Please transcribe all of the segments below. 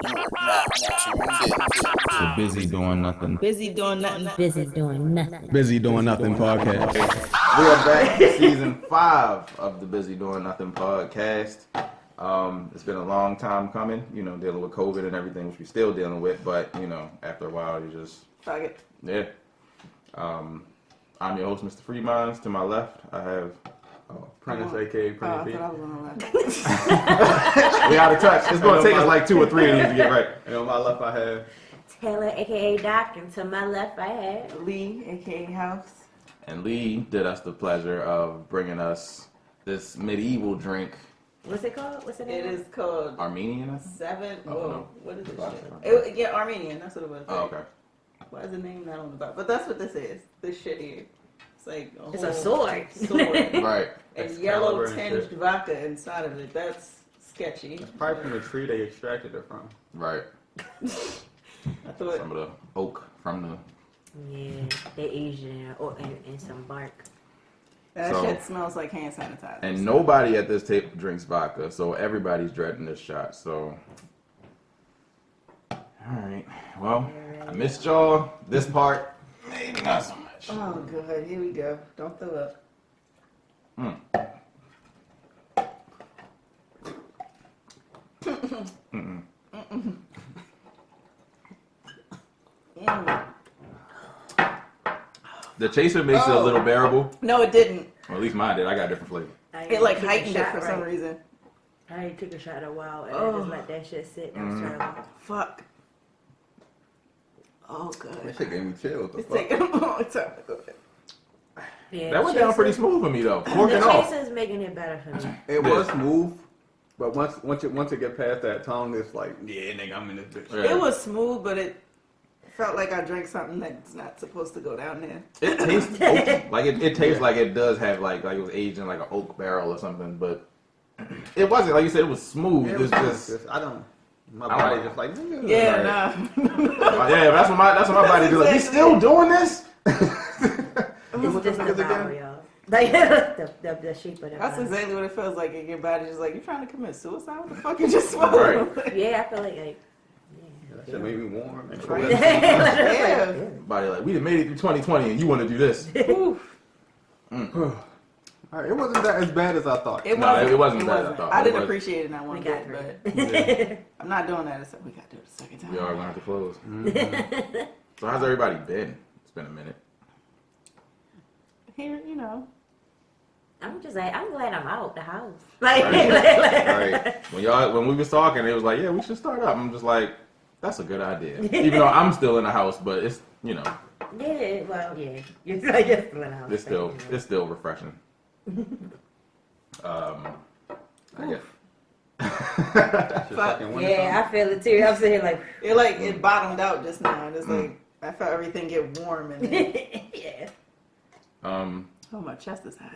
The Busy Doing Nothing. Busy doing nothing. Busy doing nothing. Busy Doing Nothing podcast. We are back for season 5 of the Busy Doing Nothing podcast. It's been a long time coming, dealing with COVID and everything, which we're still dealing with, but, after a while, you just... Fuck it. Yeah. I'm your host, Mr. Freeminds. To my left, I have... Prentice, a.k.a. Prentice. I thought I was on the left. We out of touch. It's going to take us like 2 or 3 of these to get right. And on my left, I have Taylor, aka Doc, and to my left I have Lee, aka House. And Lee did us the pleasure of bringing us this medieval drink. what's it called? What's the name? It is called Armenian? Seven. Oh, Whoa, no. what is this Vodka. shit? Yeah, Armenian. That's what it was. Oh, okay. Why is the name not on the bottom? But that's what this is. This shit here. It's like It's a sword. Sword. Right. And Excalibur yellow and tinged shit. vodka inside of it. That's sketchy. it's probably from the tree they extracted it from. Right. I thought. Some of the oak from the... Yeah, they Asian or in some bark. That So- shit smells like hand sanitizer. And nobody at this table drinks vodka, so everybody's dreading this shot, so... Alright, well, I missed y'all. This part, maybe not so much. Oh, good. Here we go. Don't throw up. Mm. The chaser makes it a little bearable. No, it didn't. Well, at least mine did. I got a different flavor. It like heightened it for some reason. I took a shot in a while and I just let that shit sit. That was terrible. Fuck. Oh, That good. shit gave me chills. It's taking a long time to go in. Yeah, That went down pretty smooth for me, though. Forking The off. chaser's making it better for me. It was smooth, but once it get past that tongue, it's like, yeah, nigga, I'm in this bitch. Yeah. It was smooth, but it felt like I drank something that's not supposed to go down there. It tastes oaky. Like, it tastes like it does have, like it was aged in, like, an oak barrel or something, but it wasn't. Like you said, it was smooth. It It's was just... I don't. My I body like- just like, nigga. Yeah, Nah. Yeah, that's what my body do. Like, we still doing this? It's just the vowel, y'all. Like the shape of the That's vowel. exactly what it feels like in your body. Just like, you trying to commit suicide? What the fuck you just swallowed? Right. Yeah, I feel like That shit made me warm. And Right. cold. Yeah. Body like, we done made it through 2020 and you want to do this. Oof. All right, it wasn't that as bad as I thought. It No, wasn't. it wasn't bad, I thought. I It didn't was- appreciate it not we one got bit, through. but I'm not doing that. We got to do it a second time. We are going to have to close. So how's everybody been? It's been a minute. Here, I'm just like, I'm glad I'm out the house. Like, Right. When we was talking, it was like, yeah, we should start up. I'm just like, that's a good idea. Even though I'm still in the house, but it's, yeah, well, yeah. You're like, you're still in the house. it's still refreshing. I guess. That shit fucking winter time. Yeah, I feel it too. I'm sitting here like, it bottomed out just now. It's like I felt everything get warm and then, yeah. oh, my chest is hot.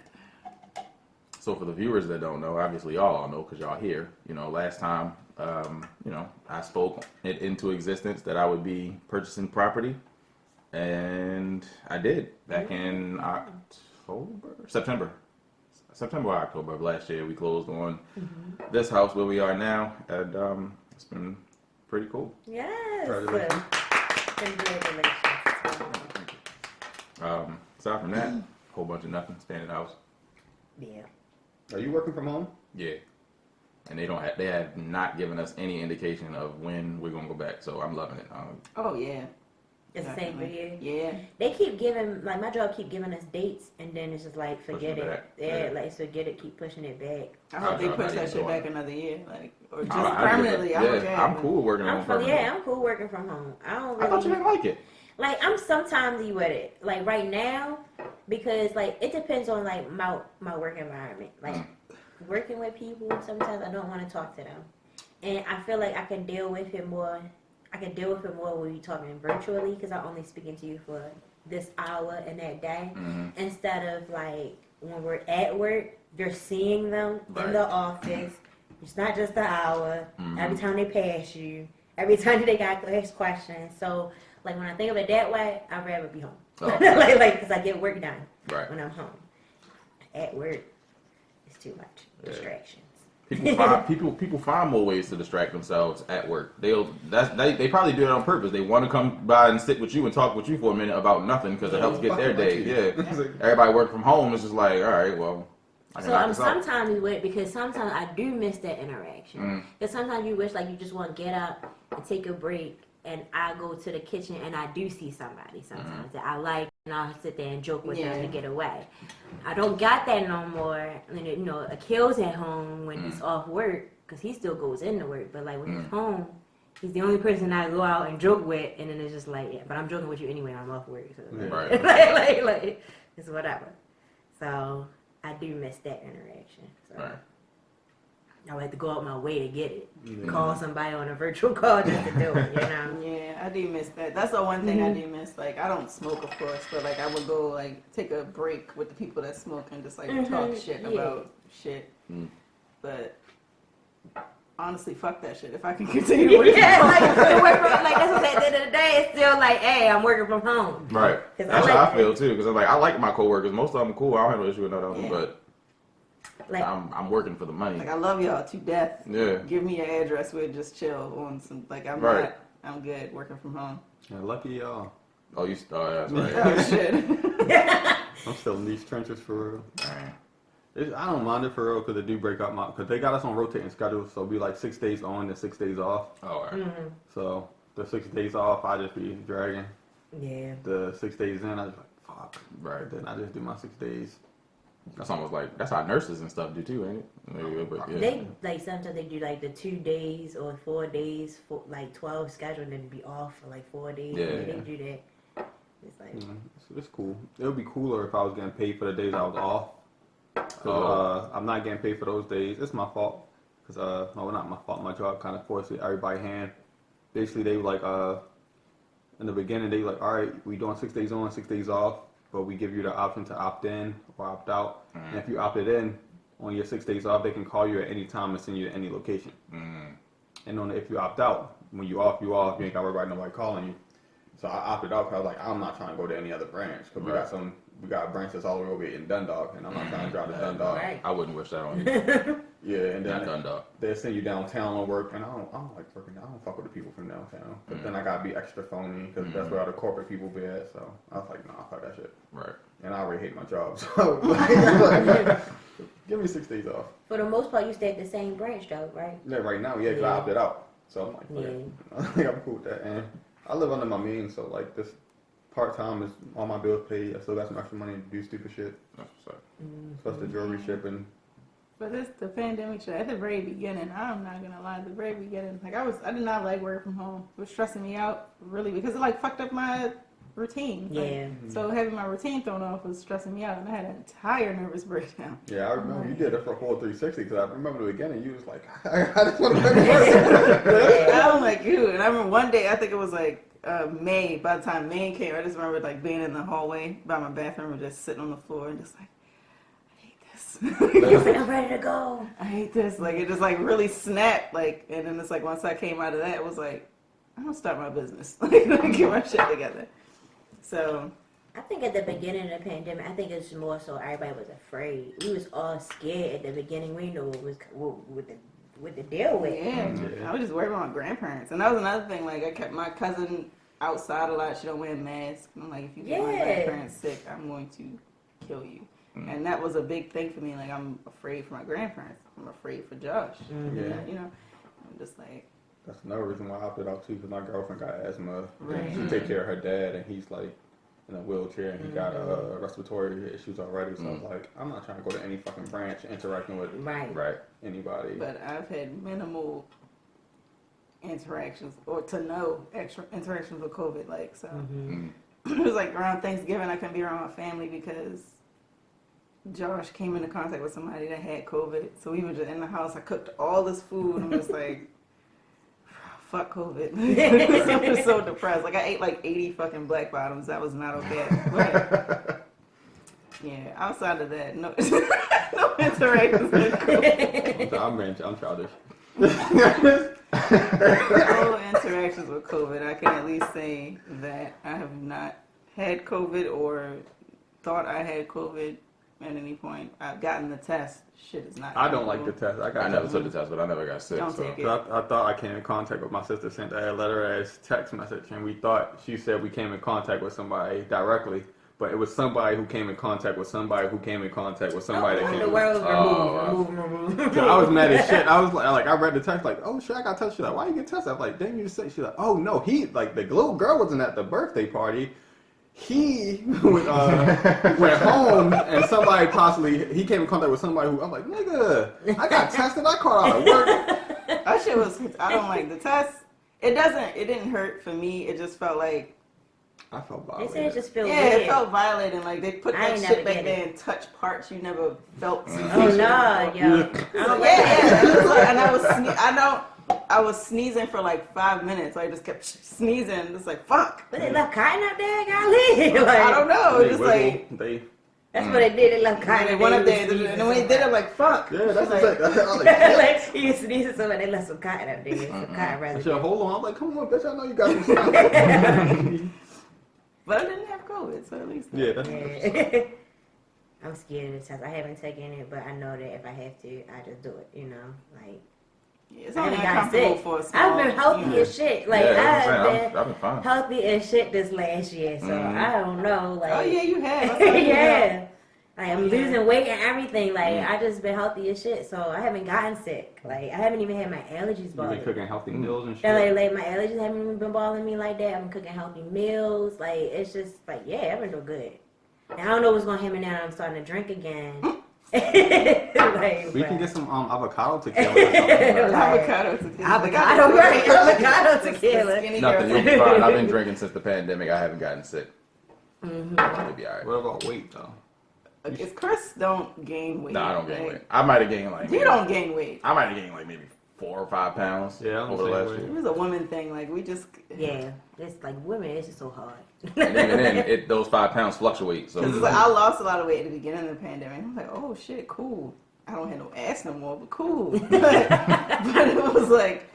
So for the viewers that don't know, obviously y'all all know because y'all here. Last time, I spoke it into existence that I would be purchasing property, and I did back in September or October of last year. We closed on this house where we are now, and it's been pretty cool. Yes. Congratulations. Congratulations. Aside from that, whole bunch of nothing, staying in the house. Yeah. Are you working from home? Yeah. And they have not given us any indication of when we're gonna go back, so I'm loving it. Oh, yeah. It's the same for you. Yeah. They keep giving, like my job keep giving us dates, and then it's just like, Pushing forget it it. back. Yeah, Yeah. like forget it, keep pushing it back. I hope they I'm push not that even shit doing back it. another year, or just I permanently. yeah, I'm okay. I'm cool working on permanently. I'm cool working from home. I don't I thought you really, didn't like it. like I'm sometimes with it. Like right now, because like it depends on like my work environment. Like working with people, sometimes I don't want to talk to them, and I feel like I can deal with it more. I can deal with it more when you're talking virtually because I'm only speaking to you for this hour and that day, instead of like when we're at work, you're seeing them in the office. It's not just an hour. Every time they pass you, every time they got to ask questions. So like when I think of it that way, I'd rather be home. Oh. like because I get work done Right. when I'm home. At work, it's too much distractions. People find more ways to distract themselves at work. They probably do it on purpose. They want to come by and sit with you and talk with you for a minute about nothing because it helps get their day. Yeah, everybody work from home. It's just like, all right, well. So I'm sometimes with because sometimes I do miss that interaction. Because sometimes you wish like you just want to get up and take a break, and I go to the kitchen and I do see somebody sometimes that I like, and I'll sit there and joke with them to get away. I don't got that no more. And you know, Akil's at home when he's off work because he still goes into work, but like when he's home, he's the only person I go out and joke with, and then it's just like, yeah, but I'm joking with you anyway. I'm off work, so like it's whatever. So I do miss that interaction. So. Right. I would have to go out my way to get it. Call somebody on a virtual call just to do it, you know? Yeah, I do miss that. That's the one thing I do miss. Like, I don't smoke, of course, but like I would go like take a break with the people that smoke and just like talk shit about shit. But honestly, fuck that shit. If I can continue working from like that's what I'm saying. At the end of the day, it's still like, hey, I'm working from home. Right. That's how I feel too. Because I'm like, I like my coworkers. Most of them cool. I don't have no issue with none of them, but. Like, I'm working for the money. Like I love y'all to death. Yeah. Give me your address. We'll just chill on some. Like I'm I'm good working from home. Yeah, lucky y'all. Oh, yeah, that's right. Oh shit. I'm still in these trenches for real. Dang. I don't mind it for real because they do break up because they got us on rotating schedules, so it'll be like 6 days on and 6 days off. Oh, all right. So the 6 days off, I just be dragging. Yeah. The 6 days in, I just like fuck. Right. Then I just do my 6 days. That's almost like that's how nurses and stuff do too, ain't it? Maybe, but yeah. They like sometimes they do like the 2 days or 4 days for like 12 schedule and then be off for like 4 days. Yeah. They do that. It's like It's cool. It would be cooler if I was getting paid for the days I was off. I'm not getting paid for those days. It's my fault. Cause no, not my fault. My job kind of forced it everybody hand. Basically, they were like in the beginning they were like, all right, we doing 6 days on, 6 days off. But we give you the option to opt in or opt out. And if you opted in, on your 6 days off, they can call you at any time and send you to any location. And if you opt out, when you off, you off. You ain't got to worry about nobody calling you. So I opted out because I was like, I'm not trying to go to any other branch because we got branches all the way over in Dundalk, and I'm not trying to drive to Dundalk. Right. I wouldn't wish that on you. Yeah, and then Not Dundalk. they send you downtown on work, and I don't like working. I don't fuck with the people from downtown. But then I gotta be extra phony because that's where all the corporate people be at. So I was like, nah, fuck that shit. Right. And I already hate my job, so like, give me 6 days off. for the most part, you stay at the same branch though, right? Yeah, right now, yeah, because I opted out. So I'm like, fuck it. I think I'm cool with that. And I live under my means, so like this part-time is all my bills paid. I still got some extra money to do stupid shit. That's what's up. Plus the jewelry shipping. But it's the pandemic shit. At the very beginning, I'm not gonna lie. At the very beginning, like I did not like working from home. It was stressing me out really because it like fucked up my routine. Yeah. So having my routine thrown off was stressing me out, and I had an entire nervous breakdown. Yeah, I remember you did it for a whole 360 because I remember the beginning you was like, I just want to make it. I'm like, dude. And I remember one day, I think it was like May. By the time May came, I just remember like being in the hallway by my bathroom and just sitting on the floor and just like, I hate this. I'm ready to go. I hate this. Like it just like really snapped. Like, and then it's like once I came out of that, it was like, I'm gonna start my business. Like, get my shit together. So I think at the beginning of the pandemic, I think it's more so everybody was afraid. We was all scared at the beginning. We knew what to deal with. Yeah, I was just worried about my grandparents, and that was another thing. Like I kept my cousin outside a lot. She don't wear a mask. And I'm like, if you get my grandparents sick, I'm going to kill you. And that was a big thing for me. Like I'm afraid for my grandparents. I'm afraid for Josh. Yeah, you know, I'm just like. That's another reason why I opted out too, because my girlfriend got asthma. Right. She take care of her dad, and he's like in a wheelchair, and he got respiratory issues already. So I was like, I'm not trying to go to any fucking branch interacting with anybody. But I've had minimal interactions, or to no extra interactions with COVID. Like so, it was like around Thanksgiving, I couldn't be around my family because Josh came into contact with somebody that had COVID. So we were just in the house. I cooked all this food, and I'm just like. Fuck COVID. I'm just so depressed. Like I ate like 80 fucking black bottoms. That was not okay. But yeah, outside of that, no, no interactions with COVID. I'm childish. No interactions with COVID. I can at least say that I have not had COVID or thought I had COVID at any point. I've gotten the test. Shit is not. I don't like the test. I never took the test, but I never got sick. Don't So. take it. I thought I came in contact with my sister, sent her a letter as text message, and we thought she said we came in contact with somebody directly, but it was somebody who came in contact with somebody who came in contact with somebody that came. The world remove. So I was mad as shit. I was like, I read the text like, oh shit, I got tested. She's like, why you get tested? I'm like, didn't you say? She's like, oh no, he like the little girl wasn't at the birthday party. He went home and somebody he came in contact with somebody who I'm like, nigga, I got tested. I called out of work. That shit was. I don't like the test. It didn't hurt for me. It just felt like. I felt They violated. say it just feels Yeah, weird. it felt violating. Like they put I that ain't shit never back get there it. and touch parts you never felt. Oh no, yo. So, yeah. It was like, and I was sneezing for like 5 minutes. I just kept sneezing. It's like fuck. But they left cotton out there, golly. Like, I don't know. They Just wiggle, like that's what they did. They left cotton. they out went up there. there, and when they did it, I'm like fuck. yeah, that's like, exactly. I was like, Like you sneezing, so they left some cotton up there. Some cotton I rather. said, hold on. I'm like, come on, bitch. I know you got some stuff. But I didn't have COVID, so at least. Yeah, that's Yeah. I'm scared of the test. I haven't taken it, but I know that if I have to, I just do it. You know, like Yeah, it's I only haven't gotten uncomfortable sick. for a small. I've been healthy as shit. Like I've been fine. healthy as shit this last year. So I don't know. Like Oh yeah, you have. I saw you yeah. Like I'm Yeah. losing weight and everything. Like I just been healthy as shit. So I haven't gotten sick. Like I haven't even had my allergies you bother been me. cooking healthy meals and shit. And like my allergies haven't even been bothering me like that. I've been cooking healthy meals. Like it's just like yeah, I've been doing good. And I don't know what's gonna happen now. I'm starting to drink again. Like, We can bruh. get some avocado tequila. Or something. Avocado tequila. Avocado, right? Avocado tequila. Skinny Nothing. girl. You'll be fine. I've been drinking since the pandemic. I haven't gotten sick. Mm-hmm. You'll be alright. What about weight though? Because Chris don't gain weight. No, I don't gain like, weight. I might have gained like. You don't gain weight. I might have gained like maybe 4 or 5 pounds Yeah, I'm over the the same last way. It year. was a woman thing. Like we just. Yeah, it's like women. It's just so hard. And even then, those 5 pounds fluctuate. So Because I lost a lot of weight at the beginning of the pandemic. I'm like, oh shit, cool. I don't have no ass no more, but cool. but it was like,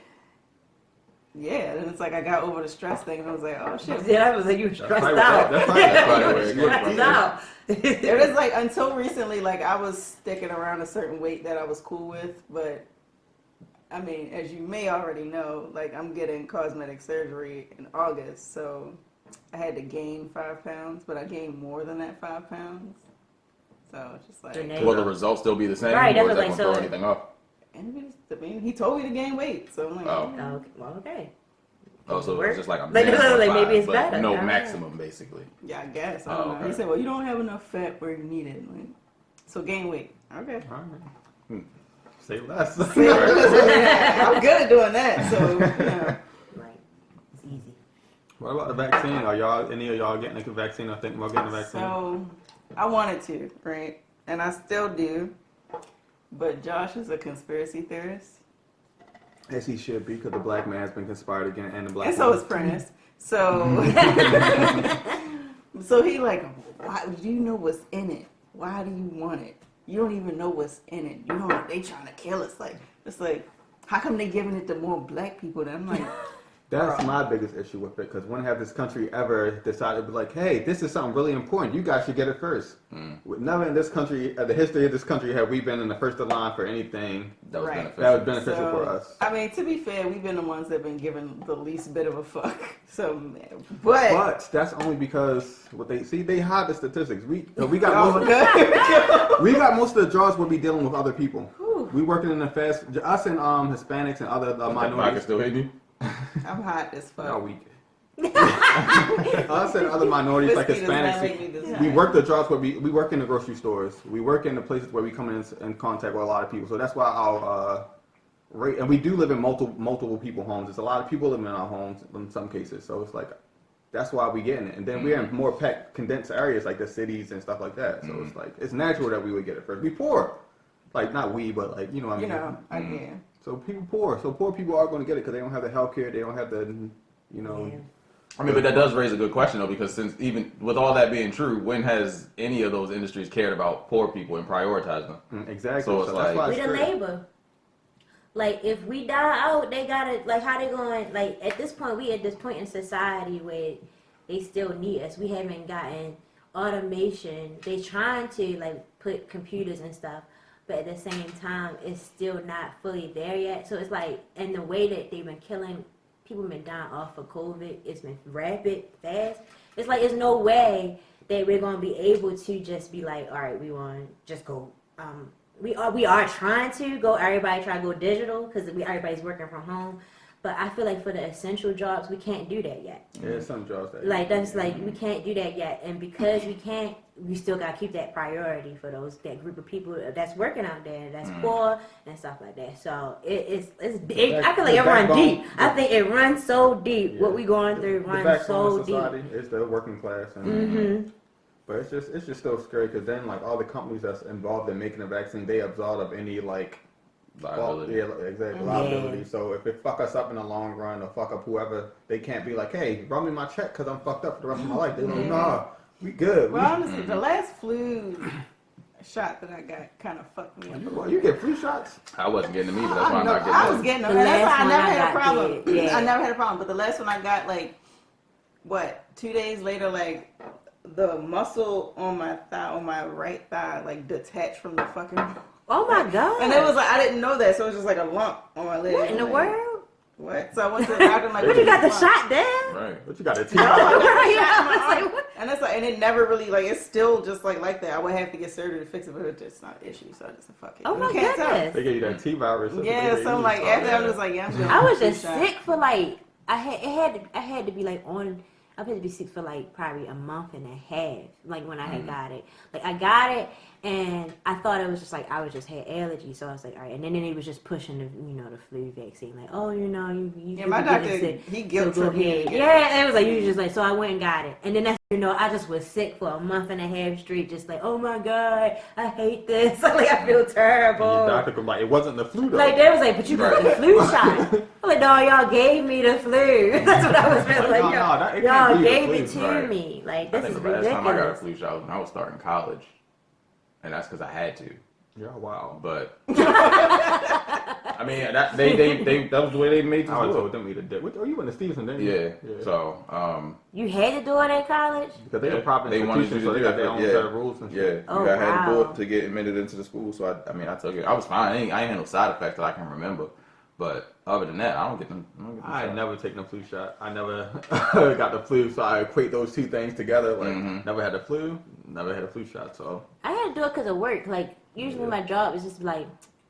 yeah. And it's like I got over the stress thing, and I was like, oh shit. Yeah, I was like, you stressed probably- out. that's probably- that's probably where it Stressed comes out. It was like until recently, like I was sticking around a certain weight that I was cool with, but I mean, as you may already know, like I'm getting cosmetic surgery in August, so I had to gain 5 pounds, but I gained more than that 5 pounds. So it's just like, And then- will the results still be the same? Right, Or that's is that what going I to throw said. anything off? and it was, I mean, he told me to gain weight, so I'm like, Oh. Okay, well, okay. Oh, so Work? it's just like a Like, minimum like, of maybe 5, it's but better. I no don't know. maximum, basically. yeah, I guess. I Oh, don't know. okay. He said, well, you don't have enough fat where you need it. Like, so gain weight. Okay. All right. Say less. I'm good at doing that, so, you know. Right, it's easy. What about the vaccine? Are any of y'all getting a vaccine or thinking about getting a vaccine? So, I wanted to, right? And I still do. But Josh is a conspiracy theorist. As he should be, because the black man has been conspired against, and the black And so woman. is Prentice. So, so he like, why do you know what's in it? Why do you want it? You don't even know what's in it. You know they trying to kill us. Like it's like, how come they giving it to more black people? And I'm like, That's my biggest issue with it, because when have this country ever decided to be like, hey, this is something really important, you guys should get it first. Never in this country, the history of this country, have we been in the first of line for anything That was Right. beneficial. that was beneficial for us. I mean, to be fair, we've been the ones that have been given the least bit of a fuck. So, but But that's only because what they hide the statistics. We got oh, most good. we got most of the jobs we'll be dealing with other people. Whew. We working in the fast us and Hispanics and other That vodka minorities. still hitting you? I'm hot as fuck. Y'all weak. Us and other minorities like Whiskey does not make me Hispanics, this we hot. work the jobs where we work in the grocery stores. We work in the places where we come in contact with a lot of people. So that's why our rate, and we do live in multiple people homes. There's a lot of people living in our homes in some cases. So it's like that's why we getting it. And then we're in more packed, condensed areas like the cities and stuff like that. So it's like it's natural that we would get it first. We poor, like not we, but like you know what I mean. You know, yeah. So people poor. So poor people are going to get it because they don't have the health care. They don't have the, you know. Yeah. I mean, but that does raise a good question, though, because since even with all that being true, when has any of those industries cared about poor people and prioritized them? Exactly. So it's that's why We it's the great. labor. Like if we die out, they gotta like how they going like at this point we at this point in society where they still need us. We haven't gotten automation. They trying to like put computers and stuff, but at the same time, it's still not fully there yet. So it's like, and the way that they've been killing people, been dying off of COVID, it's been rapid, fast. It's like there's no way that we're gonna be able to just be like, all right, we want to just go. We are trying to go. Everybody try to go digital because everybody's working from home. But I feel like for the essential jobs, we can't do that yet. Yeah, some jobs that. Like that's like we can't do that yet, and because we can't, we still gotta keep that priority for that group of people that's working out there, that's poor and stuff like that. So it's big. I feel like it runs deep. I think it runs so deep. What we going through runs so deep. Society is the working class, and but it's just still scary because then like all the companies that's involved in making the vaccine, they absorb of any like. Liability. Liability. So if it fuck us up in the long run or fuck up whoever, they can't be like, hey, run me my check because I'm fucked up for the rest of my life. They're like, nah, we good. Well, honestly, the last flu shot that I got kind of fucked me up. Well, you get flu shots? I wasn't getting them either. That's why I'm not getting I them. was getting them. The And that's last why I one never I had a got problem. did, yeah. I never had a problem. But the last one I got, like, 2 days later, like, the muscle on my thigh, on my right thigh, like, detached from the fucking... Oh my god! And it was like, I didn't know that, so it was just like a lump on my leg. What in the like, world? What? So I went to the doctor, I'm like, What you got the lump? shot there? Right. But you got a T. No, I got the Yeah, shot in my I was like, arm. what? And it's like, and it never really, like, it's still just like that. I would have to get surgery to fix it, but it's just not an issue, so I just said, fuck it. Oh my You can't tell. goodness! They gave you that T virus. Yeah, so like after I'm just like, yeah, I'm doing I was flu just shot. sick for like I had to be like on. I had to be sick for like probably a month and a half. Like when I had got it, like I got it and I thought it was just like I was just had allergies. So I was like, all right. And then it was just pushing the flu vaccine. Like, oh, you Yeah, my doctor, he guilt tripped me. Yeah, it was like you just like so I went and got it. And then that's I just was sick for a month and a half straight, just like, oh my god, I hate this. Like I feel terrible. And your doctor could like, it wasn't the flu though. Like they was like, but you got the flu shot. I'm like, no, y'all gave me the flu. That's what I was feeling like. Y'all gave it to me. Like this I is think the last time I got a ridiculous. flu shot was when I was starting college, and that's because I had to. Yeah, wow. But I mean, that was the way they made I would you told do them eat a dick. Oh, you went to Stevenson, didn't it. you? Yeah. So You had to do it at college? Because they were proper they wanted you institutions, to so they do got it. their own Yeah. set of rules and Yeah, shit. Oh, you got had to do wow. it to get admitted into the school. So I took it. I was fine. I ain't had no side effects that I can remember. But other than that, I don't get them. I had never taken a flu shot. I never got the flu, so I equate those two things together. Like, never had the flu, never had a flu shot. So I had to do it because of work. Like, usually my job is just like,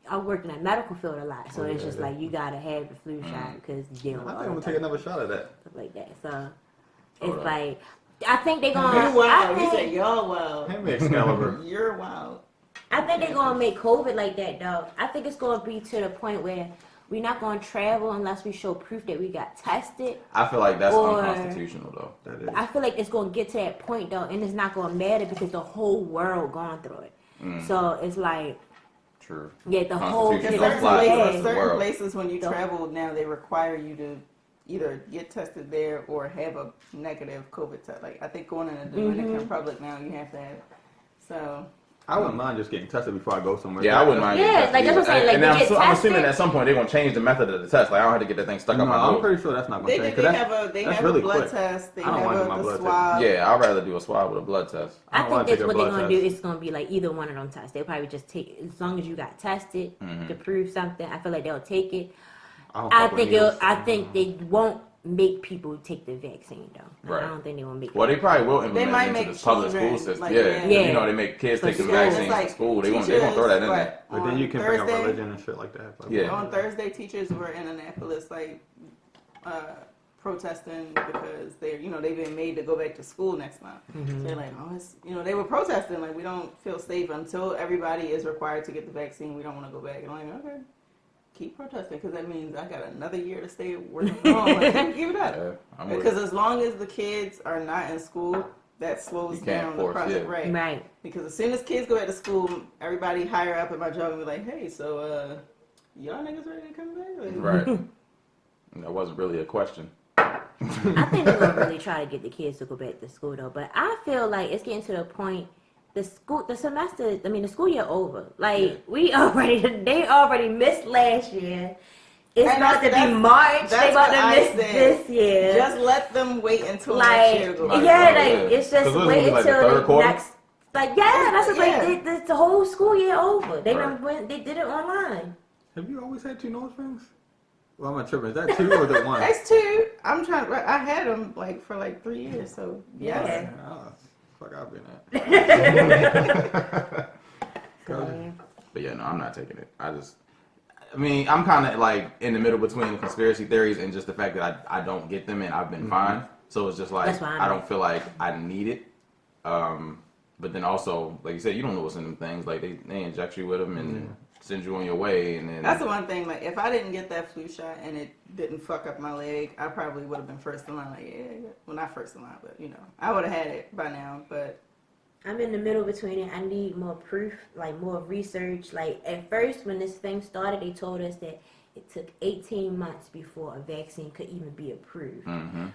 I work in that medical field a lot. So it's just like, you got to have the flu shot because you deal with I all think I'm that gonna take another shot of that. stuff like that. So it's like, I think they're going You're wild. to... You said y'all wild. Hand me Excalibur. You're wild. I think they're gonna make COVID like that, though. I think it's gonna be to the point where we're not gonna travel unless we show proof that we got tested. I feel like that's Or- unconstitutional, though. That is. I feel like it's gonna get to that point though, and it's not gonna matter because the whole world going through it. So it's like, True. yeah, the whole Constitution Certain don't apply to places, the certain world. places when you travel now, they require you to either get tested there or have a negative COVID test. Like I think going in the Dominican Republic now, you have to have. So I wouldn't mind just getting tested before I go somewhere. Yeah, I wouldn't mind. Yeah, getting like, that's what I'm saying, either. like, And to I'm, get I'm assuming tested- at some point they're gonna change the method of the test. Like I don't have to get that thing stuck No, up my I'm nose. pretty sure that's not gonna change. they 'cause have a that's a really blood quick. test. They I don't have wanna do a my the blood test. swab. Yeah, I'd rather do a swab with a blood test. I I don't wanna think take that's a what they're blood gonna do. test. It's gonna be like either one of them tests. They'll probably just take as long as you got tested to prove something. I feel like they'll take it. don't I fuck with think needles. I think they won't make people take the vaccine though. Right. I don't think they will make. Well, they probably will implement might it make into the public children, school system. like, yeah. yeah. You know, they make kids take the sure. vaccines It's like in school. They gonna throw that in there. teachers, But then you can on bring up Thursday- religion and shit like that. Like, Yeah. On Thursday, teachers were in Annapolis, like protesting because they've been made to go back to school next month. So they're like, oh, it's they were protesting like we don't feel safe until everybody is required to get the vaccine. We don't want to go back. And I'm like, okay, keep protesting because that means I got another year to stay working from home. Like, keep it up. Yeah, I'm with Because it. as long as the kids are not in school, that slows You can't down the force process. it. Right. Right. Because as soon as kids go back to school, everybody higher up at my job will be like, hey, so y'all niggas ready to come back? Like, Right. That wasn't really a question. I think they're gonna really try to get the kids to go back to school though. But I feel like it's getting to the point. The school year over. Like they already missed last year. It's And about to be that's- March. that's They about what to I miss said. this year. Just just let them wait until next year Like, to go. it's just 'Cause wait like the until third the quarter? next. Like, that's just Yeah. like it's the whole school year over. They Right. they did it online. Have you always had 2 nose rings? Well, I'm not tripping. Is that 2 or is it 1? That's 2. I'm trying. I had them like for like 3 years. So yes. Yeah. Fuck, I've been at. So, But yeah, no, I'm not taking it. I mean, I'm kind of like in the middle between the conspiracy theories and just the fact that I don't get them and I've been fine. So it's just like That's fine. I don't feel like I need it. But then also, like you said, you don't know what's in them things. Like they inject you with them and send you on your way, and then That's the one thing. Like, if I didn't get that flu shot and it didn't fuck up my leg, I probably would have been first in line. Like, well, not first in line, but I would have had it by now. But I'm in the middle between it. I need more proof, like more research. Like at first, when this thing started, they told us that it took 18 months before a vaccine could even be approved. Mm-hmm.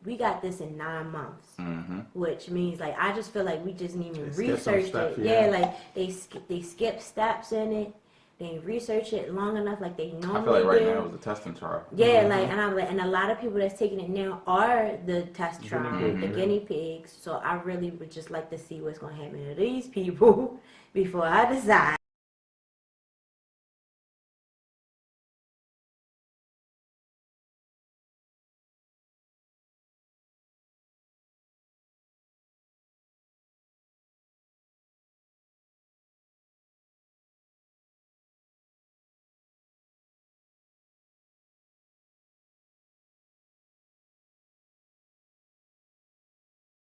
We got this in 9 months, which means like I just feel like we just need to They skipped some research steps, it. yeah. Yeah, like they skip steps in it. They research it long enough, like they normally I feel like right do. now is a testing trial. Yeah, like and I'm like, and a lot of people that's taking it now are the test trial, the guinea pigs. So I really would just like to see what's gonna happen to these people before I decide.